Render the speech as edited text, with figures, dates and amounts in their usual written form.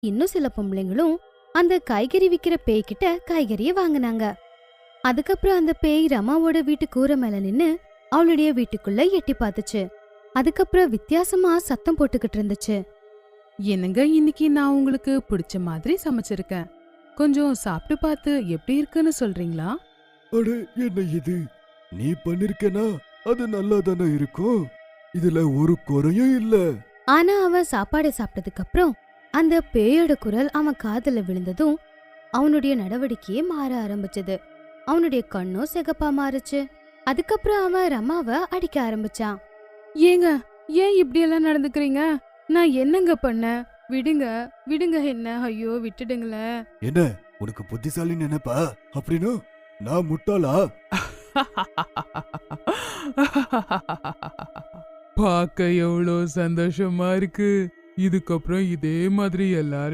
இன்னும் சில பொம்பளைங்களும் அந்த காய்கறி விக்கிற பேய்கிட்ட காய்கறிய வாங்குனாங்க. அதுக்கப்புறம் அந்த பேய் ரமாவோட வீட்டு கூரை மேல நின்னு அவளுடைய வீட்டுக்குள்ள எட்டி பார்த்துச்சு. அதுக்கப்புறம் வித்தியாசமா சத்தம் போட்டுக்கிட்டு இருந்துச்சு. என்னங்க, இன்னைக்கு நான் உங்களுக்கு பிடிச்ச மாதிரி சமைச்சிருக்கேன். கொஞ்சம் சாப்பிட்டு பார்த்து எப்படி இருக்குன்னு சொல்றீங்களா? அட, என்ன இது? நீ பண்ணிருக்கனா? அது நல்லா தானே இருக்கும். இதுல ஒரு குறையும் இல்ல. ஆனா அவன் சாப்பாடு சாப்பிட்டதுக்கு அப்புறம் அந்த பேயோட குரல் அவன் காதுல விழுந்ததும் அவனுடைய நடவடிக்கையே மாற ஆரம்பிச்சது. அவனுடைய கண்ணும் சிகப்பா மாறுச்சு. அதுக்கப்புறம் அவன் ரமாவை அடிக்க ஆரம்பிச்சான். ஏங்க, ஏன் இப்படி எல்லாம் நடந்துக்கிறீங்க? நான் என்னங்க பண்ணேன்? விடுங்க, விடுங்க என்ன. ஐயோ, விட்டுடுங்களேன். என்ன, உனக்கு புத்திசாலி நினைப்பா? அப்படின்னா நான் முட்டாளா? பார்க்க எவ்வளோ சந்தோஷமா இருக்கு. இதுக்கப்புறம் இதே மாதிரி எல்லாரும்